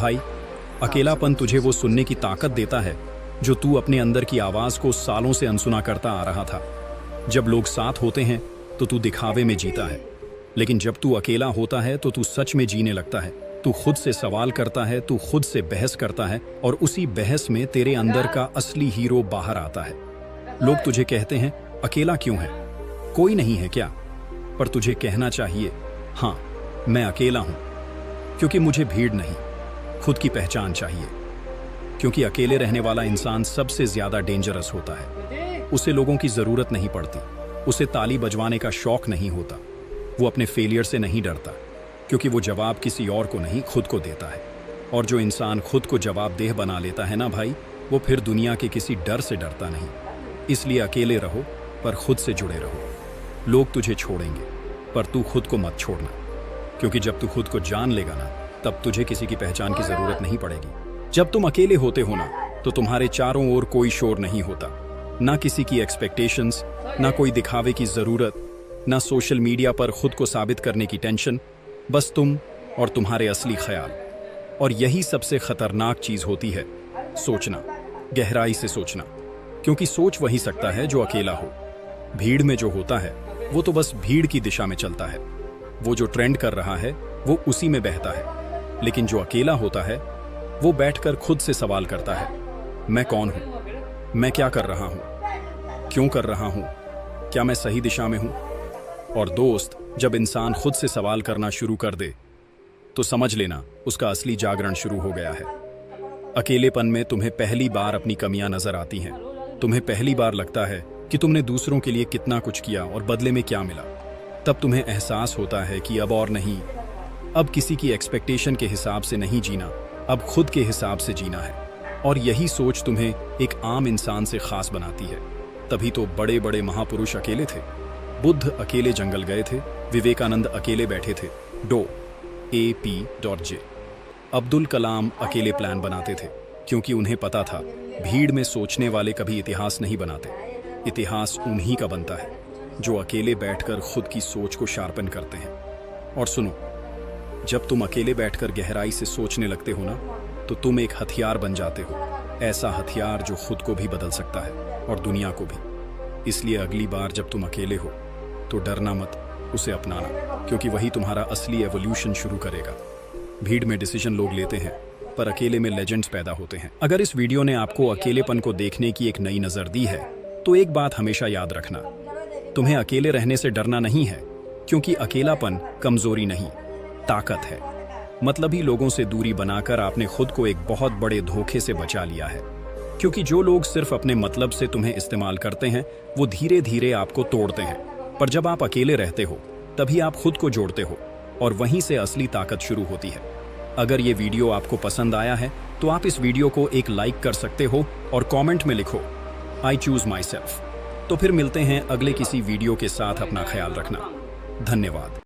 भाई, अकेलापन तुझे वो सुनने की ताकत देता है जो तू अपने अंदर की आवाज को सालों से अनसुना करता आ रहा था। जब लोग साथ होते हैं तो तू दिखावे में जीता है, लेकिन जब तू अकेला होता है तो तू सच में जीने लगता है। तू खुद से सवाल करता है, तू खुद से बहस करता है, और उसी बहस में तेरे अंदर का असली हीरो बाहर आता है। लोग तुझे कहते हैं अकेला क्यों है, कोई नहीं है क्या? पर तुझे कहना चाहिए, हाँ, मैं अकेला हूं, क्योंकि मुझे भीड़ नहीं, खुद की पहचान चाहिए। क्योंकि अकेले रहने वाला इंसान सबसे ज्यादा डेंजरस होता है। उसे लोगों की जरूरत नहीं पड़ती, उसे ताली बजवाने का शौक नहीं होता, वो अपने फेलियर से नहीं डरता, क्योंकि वो जवाब किसी और को नहीं, खुद को देता है। और जो इंसान खुद को जवाबदेह बना लेता है ना भाई, वो फिर दुनिया के किसी डर से डरता नहीं। इसलिए अकेले रहो, पर खुद से जुड़े रहो। लोग तुझे छोड़ेंगे, पर तू खुद को मत छोड़ना, क्योंकि जब तू खुद को जान लेगा ना, तब तुझे किसी की पहचान की जरूरत नहीं पड़ेगी। जब तुम अकेले होते हो ना, तो तुम्हारे चारों ओर कोई शोर नहीं होता, ना किसी की एक्सपेक्टेशंस, ना कोई दिखावे की जरूरत, ना सोशल मीडिया पर खुद को साबित करने की टेंशन, बस तुम और तुम्हारे असली ख्याल। और यही सबसे खतरनाक चीज होती है, सोचना, गहराई से सोचना, क्योंकि सोच वही सकता है जो अकेला हो। भीड़ में जो होता है वो तो बस भीड़ की दिशा में चलता है, वो जो ट्रेंड कर रहा है वो उसी में बहता है। लेकिन जो अकेला होता है वो बैठकर खुद से सवाल करता है, मैं कौन हूं, मैं क्या कर रहा हूं, क्यों कर रहा हूं, क्या मैं सही दिशा में हूं? और दोस्त, जब इंसान खुद से सवाल करना शुरू कर दे तो समझ लेना उसका असली जागरण शुरू हो गया है। अकेलेपन में तुम्हें पहली बार अपनी कमियां नजर आती हैं। तुम्हें पहली बार लगता है कि तुमने दूसरों के लिए कितना कुछ किया और बदले में क्या मिला। तब तुम्हें एहसास होता है कि अब और नहीं, अब किसी की एक्सपेक्टेशन के हिसाब से नहीं जीना, अब खुद के हिसाब से जीना है। और यही सोच तुम्हें एक आम इंसान से खास बनाती है। तभी तो बड़े बड़े महापुरुष अकेले थे। बुद्ध अकेले जंगल गए थे, विवेकानंद अकेले बैठे थे, AP.J। अब्दुल कलाम अकेले प्लान बनाते थे, क्योंकि उन्हें पता था भीड़ में सोचने वाले कभी इतिहास नहीं बनाते। इतिहास उन्हीं का बनता है जो अकेले बैठकर खुद की सोच को शार्पन करते हैं। और सुनो, जब तुम अकेले बैठकर गहराई से सोचने लगते हो ना, तो तुम एक हथियार बन जाते हो। ऐसा हथियार जो खुद को भी बदल सकता है और दुनिया को भी। इसलिए अगली बार जब तुम अकेले हो तो डरना मत, उसे अपनाना, क्योंकि वही तुम्हारा असली एवोल्यूशन शुरू करेगा। भीड़ में डिसीजन लोग लेते हैं, पर अकेले में लेजेंड्स पैदा होते हैं। अगर इस वीडियो ने आपको अकेलेपन को देखने की एक नई नज़र दी है, तो एक बात हमेशा याद रखना, तुम्हें अकेले रहने से डरना नहीं है, क्योंकि अकेलापन कमजोरी नहीं, ताकत है। मतलबी लोगों से दूरी बनाकर आपने खुद को एक बहुत बड़े धोखे से बचा लिया है। क्योंकि जो लोग सिर्फ अपने मतलब से तुम्हें इस्तेमाल करते हैं, वो धीरे धीरे आपको तोड़ते हैं। पर जब आप अकेले रहते हो, तभी आप खुद को जोड़ते हो, और वहीं से असली ताकत शुरू होती है। अगर ये वीडियो आपको पसंद आया है तो आप इस वीडियो को एक लाइक कर सकते हो और कमेंट में लिखो, आई चूज माई सेल्फ। तो फिर मिलते हैं अगले किसी वीडियो के साथ। अपना ख्याल रखना। धन्यवाद।